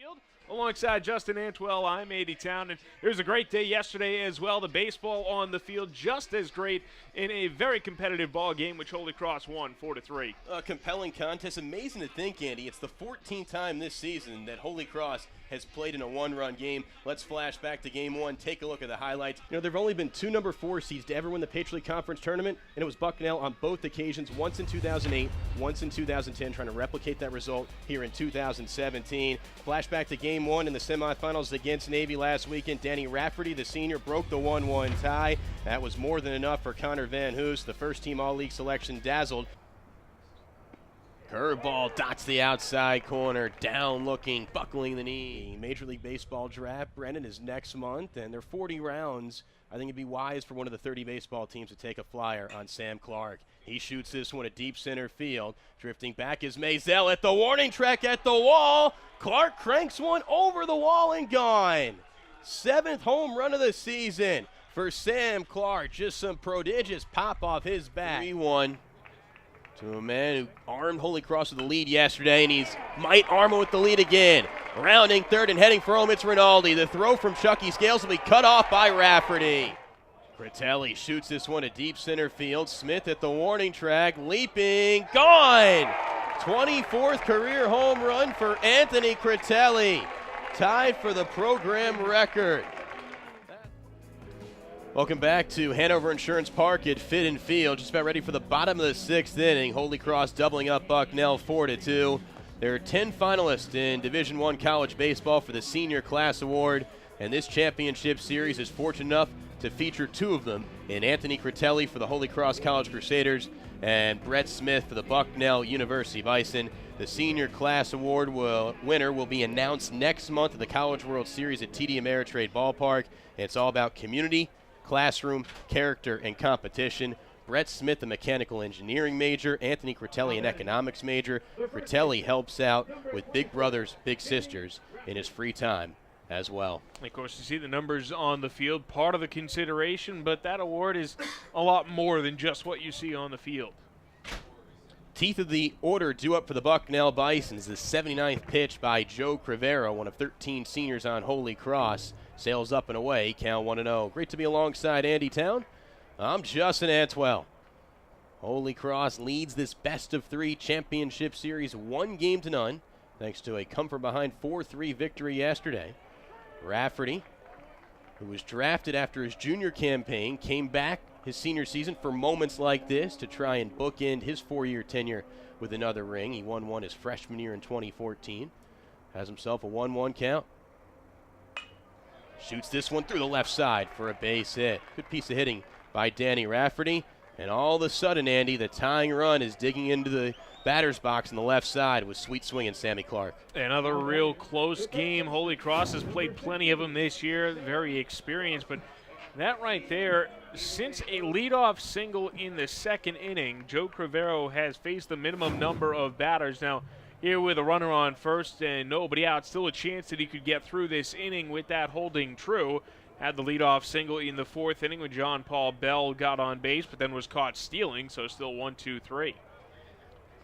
Field. Alongside Justin Antweil, I'm Andy Town, and it was a great day yesterday as well. The baseball on the field just as great in a very competitive ball game, which Holy Cross won 4-3. A compelling contest. Amazing to think, Andy. It's the 14th time this season that Holy Cross has played in a one-run game. Let's flash back to Game 1. Take a look at the highlights. You know, there have only been two number 4 seeds to ever win the Patriot League Conference Tournament, and it was Bucknell on both occasions, once in 2008, once in 2010, trying to replicate that result here in 2017. Flashback to Game 1 in the semifinals against Navy last weekend. Danny Rafferty, the senior, broke the 1-1 tie. That was more than enough for Connor Van Hoos. The first-team All-League selection dazzled. Curveball dots the outside corner, down looking, buckling the knee. Major League Baseball draft, Brennan, is next month, and they're 40 rounds. I think it'd be wise for one of the 30 baseball teams to take a flyer on Sam Clark. He shoots this one at deep center field. Drifting back is Maisel at the warning track at the wall. Clark cranks one over the wall and gone. 7th home run of the season for Sam Clark. Just some prodigious pop off his bat. 3-1. To a man who armed Holy Cross with the lead yesterday, and he's might arm him with the lead again. Rounding third and heading for home, it's Rinaldi. The throw from Chucky Scales will be cut off by Rafferty. Critelli shoots this one to deep center field. Smith at the warning track, leaping, gone! 24th career home run for Anthony Critelli. Tied for the program record. Welcome back to Hanover Insurance Park at Fitton Field. Just about ready for the bottom of the 6th inning. Holy Cross doubling up Bucknell 4-2. There are 10 finalists in Division I college baseball for the Senior Class Award, and this championship series is fortunate enough to feature 2 of them in Anthony Critelli for the Holy Cross College Crusaders and Brett Smith for the Bucknell University Bison. The Senior Class Award winner will be announced next month at the College World Series at TD Ameritrade Ballpark. It's all about community, classroom, character, and competition. Brett Smith, a mechanical engineering major. Anthony Critelli, an economics major. Critelli helps out with big brothers, big sisters in his free time as well. Of course, you see the numbers on the field, part of the consideration, but that award is a lot more than just what you see on the field. Teeth of the order due up for the Bucknell Bisons. The 79th pitch by Joe Crivero, one of 13 seniors on Holy Cross. Sails up and away, count 1-0. Great to be alongside Andy Town. I'm Justin Antweil. Holy Cross leads this best-of-3 championship series 1-0, thanks to a come-from-behind 4-3 victory yesterday. Rafferty, who was drafted after his junior campaign, came back his senior season for moments like this to try and bookend his 4-year tenure with another ring. He won one his freshman year in 2014. Has himself a 1-1 count. Shoots this one through the left side for a base hit. Good piece of hitting by Danny Rafferty. And all of a sudden, Andy, the tying run is digging into the batter's box on the left side with sweet swinging Sammy Clark. Another real close game. Holy Cross has played plenty of them this year. Very experienced, but that right there, since a leadoff single in the 2nd inning, Joe Crivero has faced the minimum number of batters. Now, here with a runner on first and nobody out, still a chance that he could get through this inning with that holding true. Had the leadoff single in the 4th inning when John Paul Bell got on base, but then was caught stealing, so still 1-2-3.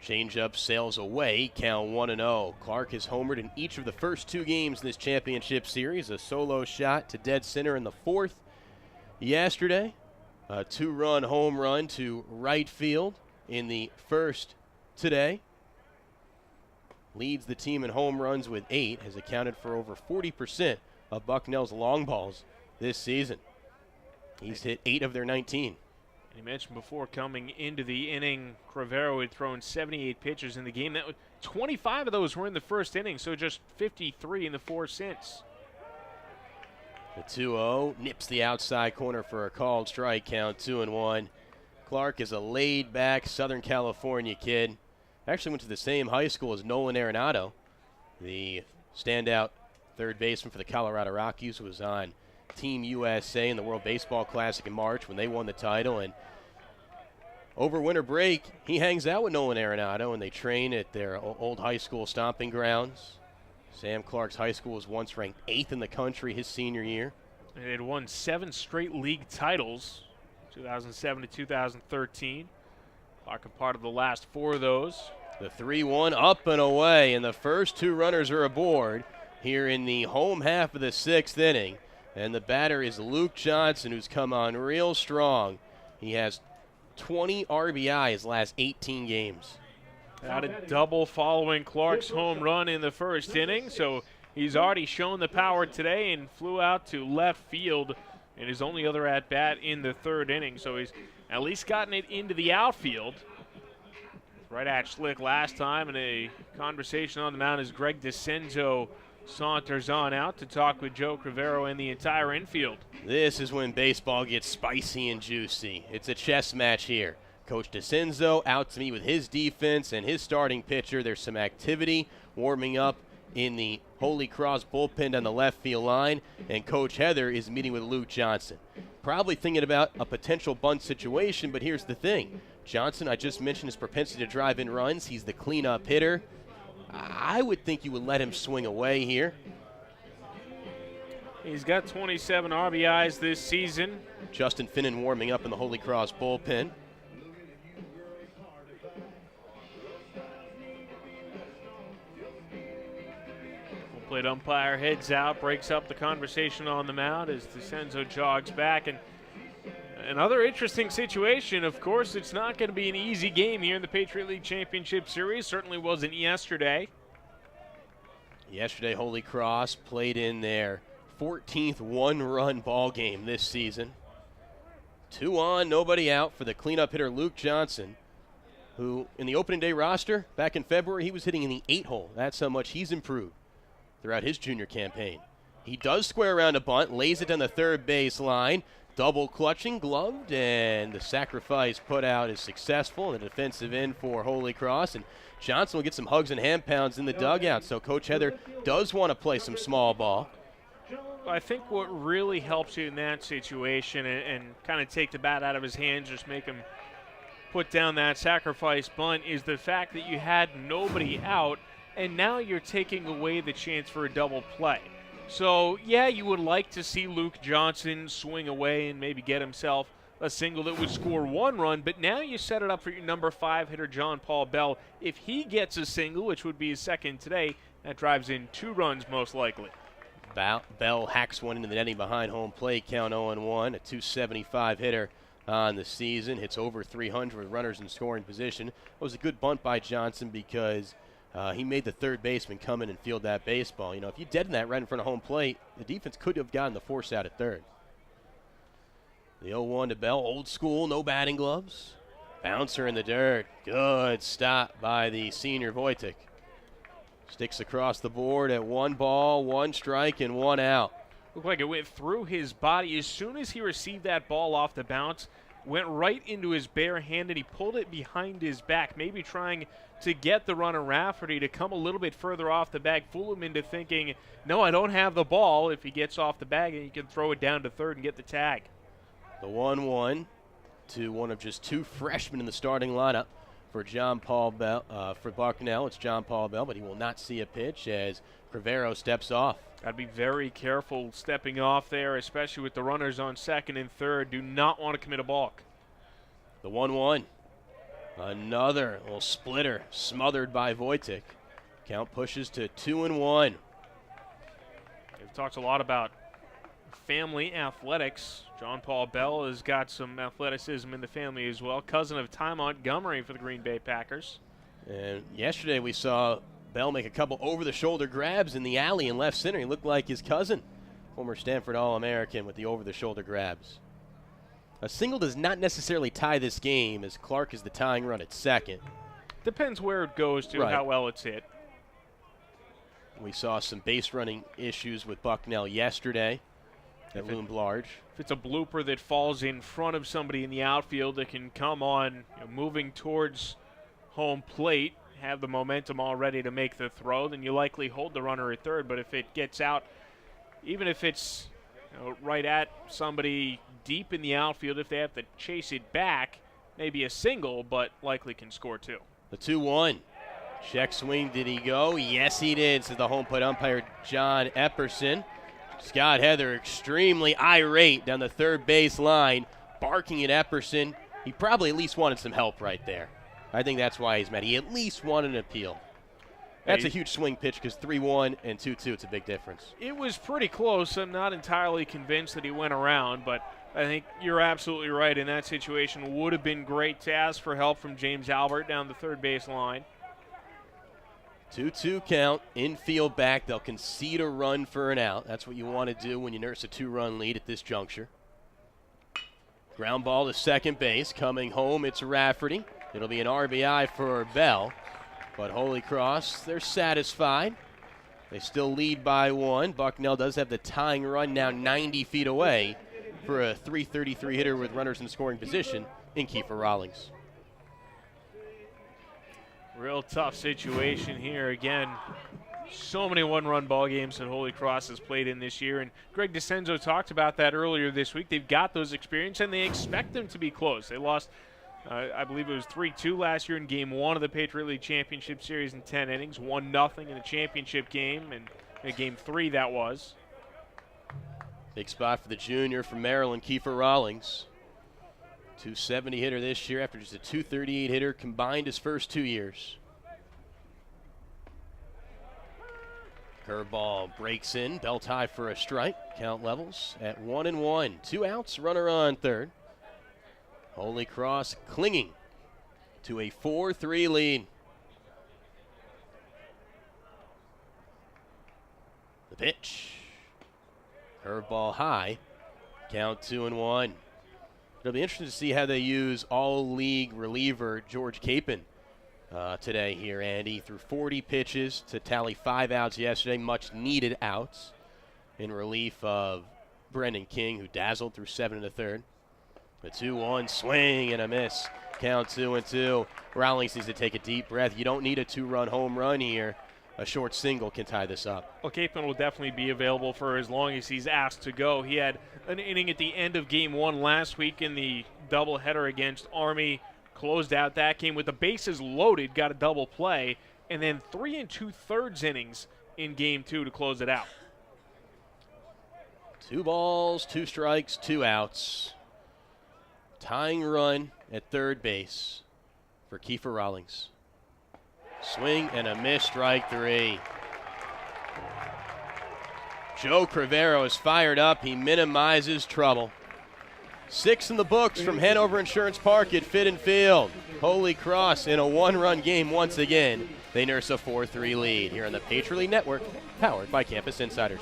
Changeup sails away, count 1-0. Clark has homered in each of the first 2 games in this championship series. A solo shot to dead center in the 4th yesterday. A 2-run home run to right field in the 1st today. Leads the team in home runs with 8, has accounted for over 40% of Bucknell's long balls this season. He's hit 8 of their 19. You mentioned before coming into the inning, Crivero had thrown 78 pitches in the game. 25 of those were in the 1st inning, so just 53 in the 4 since. The 2-0 nips the outside corner for a called strike, count 2-1. Clark is a laid-back Southern California kid. Actually went to the same high school as Nolan Arenado, the standout third baseman for the Colorado Rockies, who was on Team USA in the World Baseball Classic in March when they won the title. And over winter break, he hangs out with Nolan Arenado, and they train at their old high school stomping grounds. Sam Clark's high school was once ranked 8th in the country his senior year. And it won 7 straight league titles, 2007 to 2013. Clark a part of the last 4 of those. The 3-1 up and away, and the first 2 runners are aboard. here in the home half of the 6th inning. And the batter is Luke Johnson, who's come on real strong. He has 20 RBI his last 18 games. Got a double following Clark's home run in the first inning, so he's already shown the power today and flew out to left field in his only other at-bat in the 3rd inning. So he's at least gotten it into the outfield. Right at Schlick last time, and a conversation on the mound as Greg DeCenzo saunters on out to talk with Joe Crivero and the entire infield. This is when baseball gets spicy and juicy. It's a chess match here. Coach DeCenzo out to meet with his defense and his starting pitcher. There's some activity warming up in the Holy Cross bullpen on the left field line, and Coach Heather is meeting with Luke Johnson. Probably thinking about a potential bunt situation, but here's the thing. Johnson, I just mentioned his propensity to drive in runs. He's the cleanup hitter. I would think you would let him swing away here. He's got 27 RBIs this season. Justin Finnan warming up in the Holy Cross bullpen. Plate umpire heads out, breaks up the conversation on the mound as DeCenzo jogs back. And another interesting situation, of course, it's not going to be an easy game here in the Patriot League Championship Series. Certainly wasn't yesterday. Yesterday, Holy Cross played in their 14th one-run ball game this season. 2 on, nobody out for the cleanup hitter Luke Johnson, who in the opening day roster back in February, he was hitting in the 8-hole. That's how much he's improved throughout his junior campaign. He does square around a bunt, lays it down the third base line, double clutching, gloved, and the sacrifice put out is successful. The defensive end for Holy Cross, and Johnson will get some hugs and hand pounds in the dugout. So Coach Heather does want to play some small ball. I think what really helps you in that situation and kind of take the bat out of his hands, just make him put down that sacrifice bunt, is the fact that you had nobody out, and now you're taking away the chance for a double play. So, yeah, you would like to see Luke Johnson swing away and maybe get himself a single that would score 1 run, but now you set it up for your number 5 hitter, John Paul Bell. If he gets a single, which would be his second today, that drives in 2 runs most likely. Bell hacks one into the netting behind home plate, count 0-1, a .275 hitter on the season, hits over 300 with runners in scoring position. It was a good bunt by Johnson because he made the third baseman come in and field that baseball. You know, if you deaden that right in front of home plate, the defense could have gotten the force out at third. The 0-1 to Bell, old school, no batting gloves. Bouncer in the dirt. Good stop by the senior Wojtek. Sticks across the board at 1 ball, 1 strike, and 1 out. Looked like it went through his body. As soon as he received that ball off the bounce, went right into his bare hand, and he pulled it behind his back, maybe trying to get the runner Rafferty to come a little bit further off the bag, fool him into thinking, no, I don't have the ball. If he gets off the bag, and he can throw it down to third and get the tag. The 1-1 to one of just 2 freshmen in the starting lineup for John Paul Bell. For Bucknell, it's John Paul Bell, but he will not see a pitch as Crivero steps off. Got to be very careful stepping off there, especially with the runners on second and third. Do not want to commit a balk. The 1-1. Another little splitter smothered by Wojtek. Count pushes to 2-1. They've talked a lot about family athletics. John Paul Bell has got some athleticism in the family as well. Cousin of Ty Montgomery for the Green Bay Packers. And yesterday we saw Bell make a couple over-the-shoulder grabs in the alley in left center. He looked like his cousin, former Stanford All-American, with the over-the-shoulder grabs. A single does not necessarily tie this game, as Clark is the tying run at second. Depends where it goes to, right. How well it's hit. We saw some base running issues with Bucknell yesterday that loomed large. If it's a blooper that falls in front of somebody in the outfield that can come on, moving towards home plate, have the momentum all ready to make the throw, then you likely hold the runner at third. But if it gets out, even if it's right at somebody deep in the outfield, if they have to chase it back, maybe a single, but likely can score 2. The 2-1. Check swing, did he go? Yes, he did, says the home plate umpire, John Epperson. Scott Heather extremely irate down the third base line, barking at Epperson. He probably at least wanted some help right there. I think that's why he's mad. He at least wanted an appeal. That's a huge swing pitch because 3-1 and 2-2, it's a big difference. It was pretty close. I'm not entirely convinced that he went around, but I think you're absolutely right. In that situation, would have been great to ask for help from James Albert down the third base line. 2-2 count, infield back. They'll concede a run for an out. That's what you want to do when you nurse a 2-run lead at this juncture. Ground ball to second base. Coming home, it's Rafferty. It'll be an RBI for Bell. But Holy Cross, they're satisfied. They still lead by 1. Bucknell does have the tying run now 90 feet away for a .333 hitter with runners in scoring position in Kiefer Rawlings. Real tough situation here. Again, so many one-run ball games that Holy Cross has played in this year, and Greg DeCenzo talked about that earlier this week. They've got those experience, and they expect them to be close. They lost, I believe it was 3-2 last year in Game 1 of the Patriot League Championship Series in 10 innings, 1-0 in the championship game, and in Game 3 that was. Big spot for the junior from Maryland, Kiefer Rawlings. .270 hitter this year after just a .238 hitter combined his first 2 years. Curveball breaks in, belt high for a strike. Count levels at 1-1. 2 outs, runner on third. Holy Cross clinging to a 4-3 lead. The pitch. Curveball high. Count 2-1. It'll be interesting to see how they use all-league reliever George Capon today here, Andy. Threw 40 pitches to tally 5 outs yesterday, much-needed outs in relief of Brendan King, who dazzled through 7 1/3. The 2-1 swing and a miss. Count 2-2. Rawlings needs to take a deep breath. You don't need a 2-run home run here. A short single can tie this up. Well, Capon will definitely be available for as long as he's asked to go. He had an inning at the end of Game 1 last week in the doubleheader against Army. Closed out that game with the bases loaded, got a double play, and then 3 2/3 innings in Game 2 to close it out. 2 balls, 2 strikes, 2 outs. Tying run at third base for Kiefer Rawlings. Swing and a miss, strike 3. Joe Crivero is fired up. He minimizes trouble. 6 in the books from Hanover Insurance Park at Fitton Field. Holy Cross in a 1-run game once again. They nurse a 4-3 lead here on the Patriot League Network, powered by Campus Insiders.